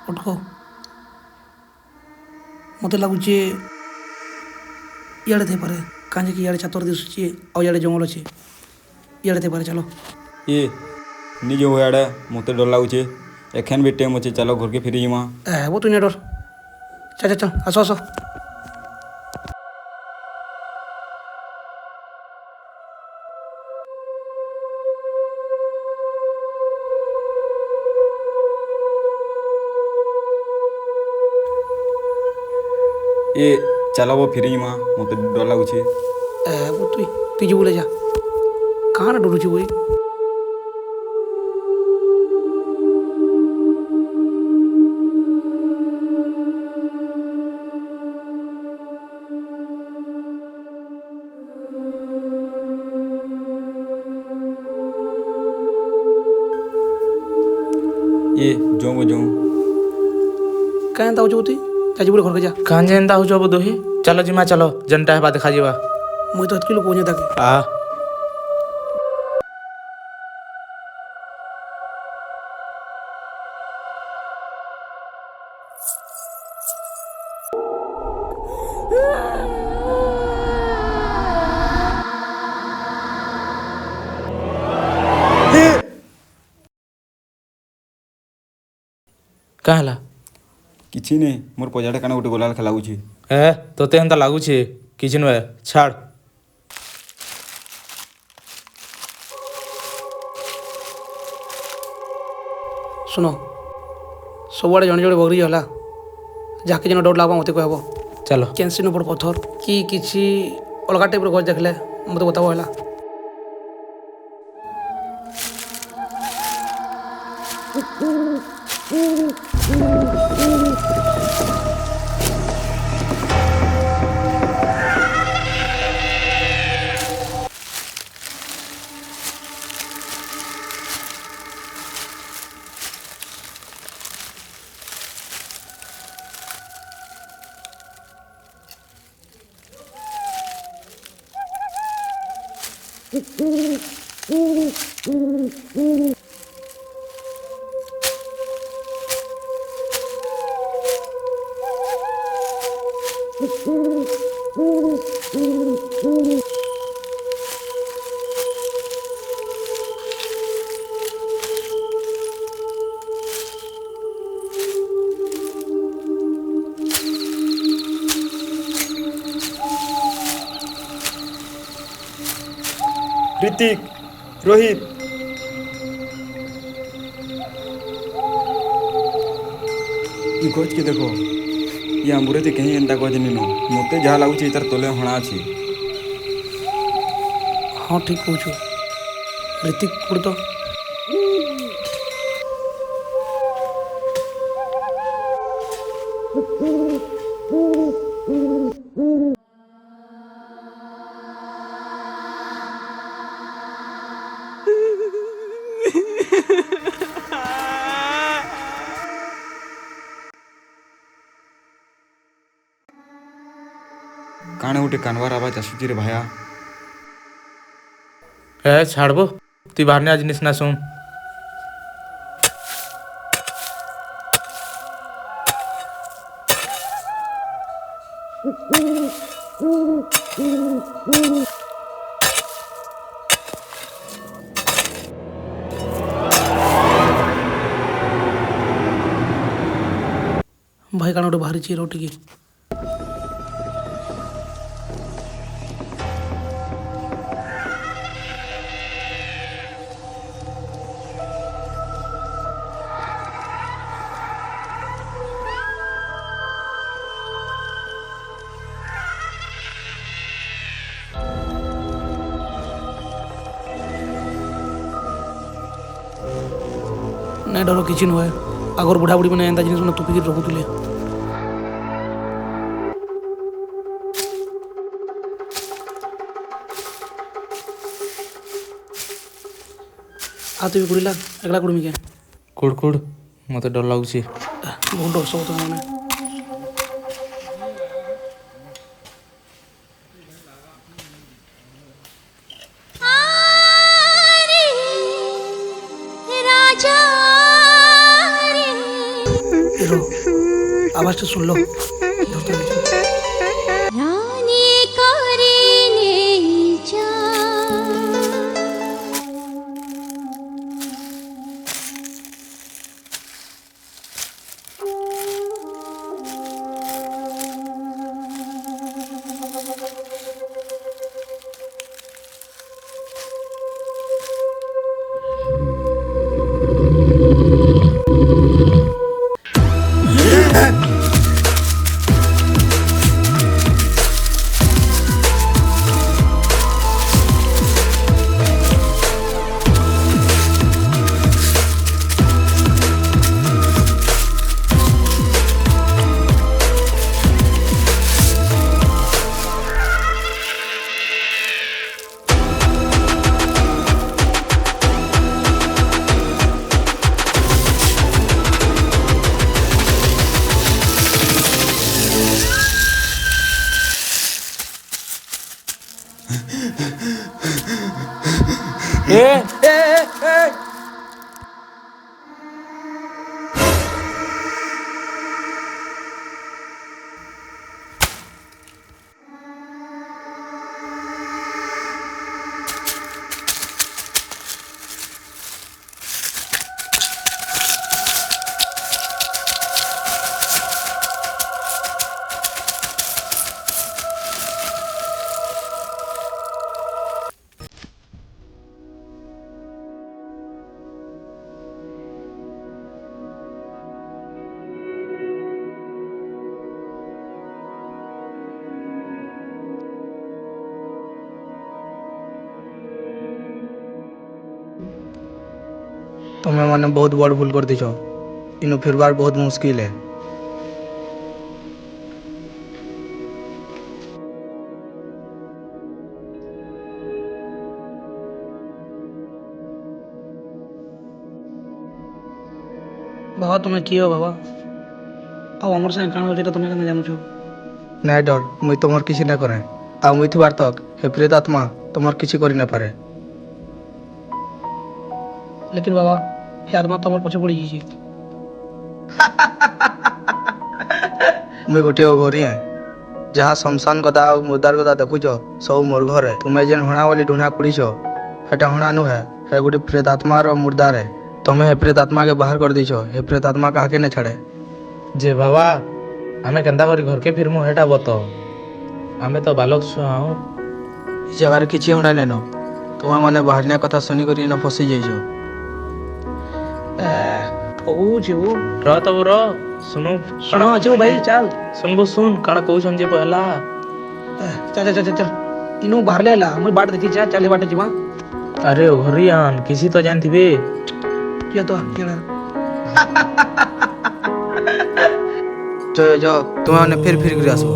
उठो मत लगुच इे थे पारे कहीं कि इे छातर दिशुची आड़े जंगल अच्छे इे थे पारे चलो ये निज हुआड़े मत डर लगुचे एखेन भी टाइम अच्छे चलो घर के फिर जीमा वो तु नहीं डर चल चल चल आसो आसो ये चलो वो फिर जीमा मत डर लगुचे वो तु तुझे बोले जा कहाँ ना डरुची बोई ये जो कहीं ताऊ जो चाची बोले घर के जा कहाँ जेनता हो जो दोही चलो जिमा चलो जनता है बात देखा जीवा मुझे तो अतकी लोग पहुँचे तक आ कहाँ हला किसी नहीं मोर पजाटे काना गोटे गोलाल खेलागुचे ए तोते हेन्ता लागुचे किछि नुहे छाड़ सुनो सबुआड़े जड़े जड़े बगरी है जहाँके जेन डर लगवा मत कह चलो कैंसी ऊपर पथर कि किसी अलग टाइप गज देखले मत बताओ है ऋतिक रोहित ये गज के देखो ये आंबुरे ते कहीं एंता गज निनो मते जहाँ लगुचे तार तले हणा अच्छी हाँ ठीक कौच ऋतिक उड़ तो काने गोटे कानवार आवाज आसुची रे भाया ए छाड़बो तु बाहर ने आज निसना सुन भाई काना गोटे बाहरी चाहिए रोटी की ନାଇଁ ଡର କିଛି ନୁହେଁ। ଆଗରୁ ବୁଢ଼ାବୁଢ଼ୀ ମାନେ ଏନ୍ତା ଜିନିଷ ତୁପିକି ରଖୁଥିଲେ। ଆଉ ତୁଇ କୁଡ଼ିଲା ଏକଲା କୁଡ଼ିମି କେଁ? କୁଡ଼ କୁଡ଼ ମୋତେ ଡର ଲାଗୁଛି। ବହୁତ ଡର ସବୁ ତମେ ମାନେ। হিরো আওয়াজটা শুনলো ধরতে পেরেছি। রানী করে নেই যা तुम्हें मैंने बहुत बड़ भूल कर दीछ। इनु फिरबार बहुत मुश्किल है। ବାବା ତୁମେ କିଏ ho ବାବା? ଆଉ ଆମର ସାଙ୍ଗେ କାଣା ହଉଛି ତୁମେ କେମିତି ଜାଣୁଛ? ନାଇଁ ଡର ମୁଇଁ ତୁମର କିଛି ନା करे। ଆଉ ମୁଇଁ ଥିବାର ତକ हे प्रेत आत्मा तुमर किसी करि ना पारे। लेकिन बाबा हे आत्मा तो আমার ପଛେ ପଡ଼ି ଯାଇଛି। मुई गोटे घोरी है जहाँ शमशान गदा और मुर्दार गदा देखुछ सब मोर घर है। तुम्हें जेन हणा वाली ढूंढा पड़ीछ हेटा हणा नु है, हे गोटे प्रेत आत्मा और मुर्दार है। तुम्हें हे प्रेत आत्मा के बाहर कर दीछ। हे प्रेत आत्मा काहे के न छाड़े। जे बाबा आमे केंदा करी घर के फिरमु हेटा बतो। आमे तो बालक छुआ हूँ। इस जगह किसी हणा नेन तुम्हें मैंने बाहरनिया कथा सुनी कर न फसी जाइछ। କହୁଛି ଓ ର ତ ର सुनु ଶୁଣ ଅଛି ଭାଇ ଚାଲ सुनबो सुन काना कहउछन जे पहला ଚାଲ ଚାଲ ଚାଲ ଚାଲ ଇନୁ ବାହାରଲେ ହେଲା ମୁଇଁ ବାଟ ଦେଖି ଯା ଚାଲେ ବାଟେ ଯିମା। अरे घरियान किसी तो जानथिबे। କିଏ ତ କିଏ जो तुम्हें मैंने फिर कर आसबो।